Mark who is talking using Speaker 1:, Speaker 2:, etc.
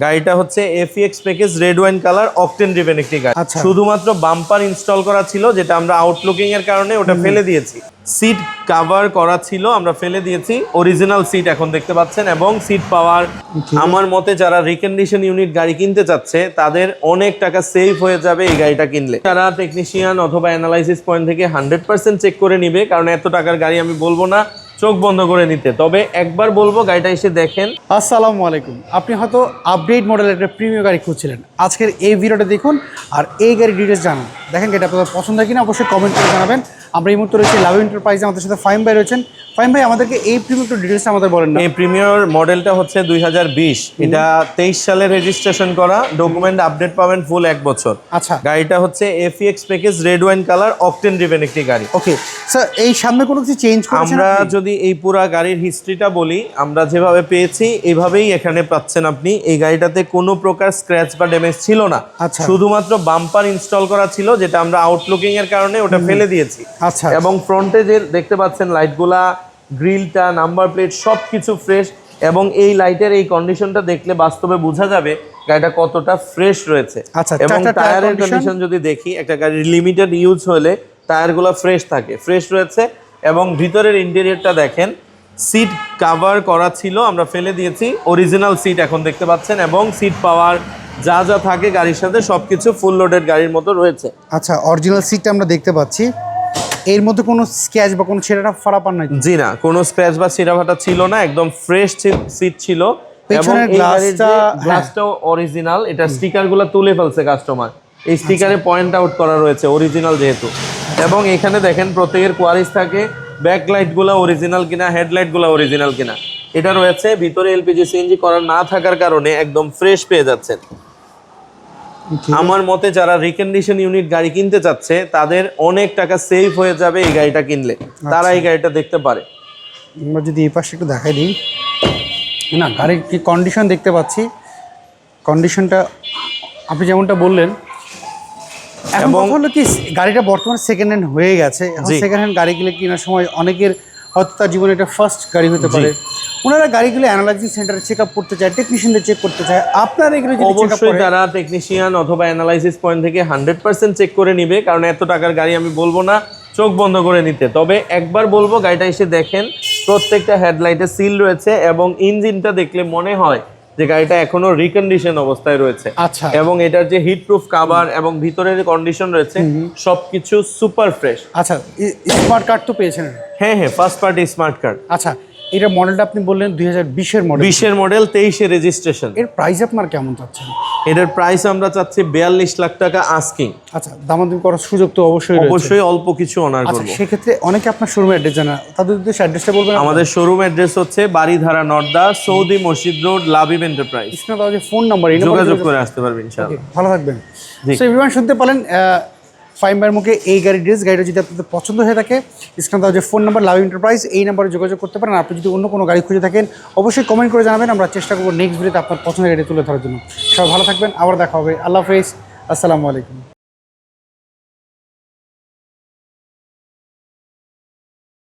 Speaker 1: গাড়িটা হচ্ছে FEX package red wine colour octane driven একটি গাড়ি। শুধুমাত্র বাম্পার ইনস্টল করা ছিল, যেটা আমরা আউটলুকিং এর কারণে ওটা ফেলে দিয়েছি। সিট কভার করা ছিল, আমরা ফেলে দিয়েছি। অরিজিনাল সিট এখন দেখতে পাচ্ছেন এবং সিট পাওয়ার আমার মতে যারা রিকন্ডিশন ইউনিট গাড়ি কিনতে চাচ্ছে তাদের অনেক টাকা সেভ হয়ে যাবে এই গাড়িটা কিনলে। যারা টেকনিশিয়ান অথবা অ্যানালাইসিস পয়েন্ট থেকে 100% চেক করে নিবে, কারণ এত টাকার গাড়ি আমি বলবো না চোখ বন্ধ করে নিতে, তবে একবার বলবো গাড়িটা এসে দেখেন।
Speaker 2: আসসালামু আলাইকুম। আপনি হয়তো আপডেট মডেলের একটা প্রিমিয়াম গাড়ি খুঁজছিলেন, আজকের এই ভিডিওটা দেখুন আর এই গাড়ির ডিটেলস জানান। দেখেন গাড়িটা আপনাদের পছন্দ কিনা অবশ্যই কমেন্ট করে জানাবেন। আমরা এই মুহূর্তে রয়েছি লাভ এন্টারপ্রাইজে, আমাদের সাথে ফাহিম ভাই রয়েছেন। ফাহিম ভাই, আমাদেরকে এই প্রিমিয়াম একটু ডিটেলসটা আমাদের বলেন না।
Speaker 1: এই প্রিমিয়ার মডেলটা হচ্ছে 2020, এটা 23 সালে রেজিস্ট্রেশন করা, ডকুমেন্ট আপডেট পাবেন ফুল 1 বছর।
Speaker 2: আচ্ছা,
Speaker 1: গাড়িটা হচ্ছে FEX package red wine colour octane driven একটি গাড়ি।
Speaker 2: ওকে স্যার, এই সামনে কোনো কিছু চেঞ্জ করেছেন?
Speaker 1: আমরা যদি এই পুরো গাড়ির হিস্ট্রিটা বলি, আমরা যেভাবে পেয়েছি এইভাবেই এখানে পাচ্ছেন আপনি। এই গাড়িটাতে কোনো প্রকার স্ক্র্যাচ বা ড্যামেজ ছিল না, শুধুমাত্র বাম্পার ইনস্টল করা ছিল, যেটা আমরা আউটলুকিং এর কারণে ওটা ফেলে দিয়েছি।
Speaker 2: আচ্ছা,
Speaker 1: এবং ফ্রন্টে যে দেখতে পাচ্ছেন লাইটগুলা, গ্রিলটা, নাম্বার প্লেট সবকিছু ফ্রেশ। এবং এই লাইটের এই কন্ডিশনটা দেখলে বাস্তবে বোঝা যাবে গাড়িটা কতটা ফ্রেশ রয়েছে। এবং টায়ারের কন্ডিশন যদি দেখি, একটা গাড়ির লিমিটেড ইউজ হলে টায়ারগুলো ফ্রেশ থাকে, ফ্রেশ রয়েছে। এবং ভিতরের ইন্টেরিয়রটা দেখেন, সিট কভার করা ছিল, আমরা ফেলে দিয়েছি। অরিজিনাল সিট এখন দেখতে পাচ্ছেন এবং সিট পাওয়ার যা যা থাকে গাড়ির সাথে সবকিছু ফুল লোডেড গাড়ির মতো রয়েছে।
Speaker 2: আচ্ছা, অরিজিনাল সিটটা আমরা দেখতে পাচ্ছি, এর মধ্যে কোনো স্ক্র্যাচ বা কোনো ছেঁড়া ফাটা পান নাই?
Speaker 1: জি না, কোনো স্ক্র্যাচ বা ছেঁড়া ফাটা ছিল না, একদম ফ্রেশ সিট ছিল। এবং এই গ্লাসটাও অরিজিনাল, এটা স্টিকারগুলো তুলে ফেলছে কাস্টমার, এই স্টিকারে পয়েন্ট আউট করা রয়েছে অরিজিনাল যেহেতু। এবং এখানে দেখেন প্রত্যেকের কোয়ারিজ থাকে, ব্যাক লাইটগুলো অরিজিনাল কিনা, হেডলাইটগুলো অরিজিনাল কিনা এটা রয়েছে। ভিতরে এলপিজি সিএনজি করা না থাকার কারণে একদম ফ্রেশ পেয়ে যাচ্ছেন। আমার মতে যারা রিকন্ডিশন ইউনিট গাড়ি কিনতে চাচ্ছে তাদের অনেক টাকা সেভ হয়ে যাবে এই গাড়িটা কিনলে, তারা এই গাড়িটা দেখতে পারে।
Speaker 2: আমরা যদি এই পাশে একটু দেখাই দিই, না গাড়ির কি কন্ডিশন দেখতে পাচ্ছি, কন্ডিশনটা আপনি যেমনটা বললেন। এখন কথা হলো কি, গাড়িটা বর্তমানে সেকেন্ড হ্যান্ড হয়ে গেছে। সেকেন্ড হ্যান্ড গাড়িগুলো কেনার সময় অনেকের হয়তো তার জীবনে এটা ফার্স্ট গাড়ি হতে পারে, ওনারা গাড়িগুলো অ্যানালাইজিং সেন্টারে চেক আপ করতে চায়, টেকনিশিয়ানদের চেক করতে চায়। আপনার এগুলো
Speaker 1: অবশ্যই তারা টেকনিশিয়ান অথবা অ্যানালাইসিস পয়েন্ট থেকে 100% চেক করে নিবে, কারণ এত টাকার গাড়ি আমি বলবো না চোখ বন্ধ করে নিতে, তবে একবার বলবো গাড়িটা এসে দেখেন। প্রত্যেকটা হেডলাইটে সিল রয়েছে এবং ইঞ্জিনটা দেখলে মনে হয় যে গাড়িটা এখনো রিকন্ডিশন অবস্থায় রয়েছে।
Speaker 2: আচ্ছা,
Speaker 1: এবং এটার যে হিট প্রুফ কভার এবং ভিতরের কন্ডিশন রয়েছে সবকিছু সুপার ফ্রেশ।
Speaker 2: আচ্ছা, স্মার্ট কার্ড তো পেয়েছেন?
Speaker 1: হ্যাঁ, ফার্স্ট পার্টি স্মার্ট কার্ড।
Speaker 2: আচ্ছা, এটা মডেলটা আপনি বললেন 2020 এর মডেল।
Speaker 1: 20 এর মডেল, 23 এর রেজিস্ট্রেশন।
Speaker 2: এর প্রাইস আপনার কেমন চাচ্ছেন?
Speaker 1: এটার প্রাইস আমরা চাচ্ছি 42 লাখ টাকা আস্কিং।
Speaker 2: আচ্ছা, দামাদামি করার সুযোগ তো অবশ্যই
Speaker 1: অল্প কিছু অনার করব।
Speaker 2: সেক্ষেত্রে অনেকে আপনার শোরুম অ্যাড্রেস জানা, তাদের উদ্দেশ্যে অ্যাড্রেসটা বলবেন।
Speaker 1: আমাদের শোরুম অ্যাড্রেস হচ্ছে বাড়িধারা নর্দা, সৌদি মসজিদ রোড, লাভিব এন্টারপ্রাইজ।
Speaker 2: স্ক্রিনে দেওয়া যে ফোন নাম্বার, এই
Speaker 1: যোগাযোগ করে আসতে পারবেন ইনশাআল্লাহ।
Speaker 2: ভালো থাকবেন। সো এভরিওয়ান, শুনতে পারলেন ফাহিম ভাইয়ের মুখে এই গাড়ির ডিটেইলস। গাড়িটা যদি আপনাদের পছন্দ হয়ে থাকে, স্ক্রিনে দেওয়া যে ফোন নাম্বার লাভিব এন্টারপ্রাইজ, এই নাম্বারে যোগাযোগ করতে পারেন। আপনি যদি অন্য কোনো গাড়ি খুঁজে থাকেন অবশ্যই কমেন্ট করে জানাবেন, আমরা চেষ্টা করবো নেক্সট ভিডিওতে আপনার পছন্দের গাড়ি তুলে ধরার জন্য। সবাই ভালো থাকবেন, আবার দেখা হবে। আল্লাহ হাফেজ, আসসালামু আলাইকুম।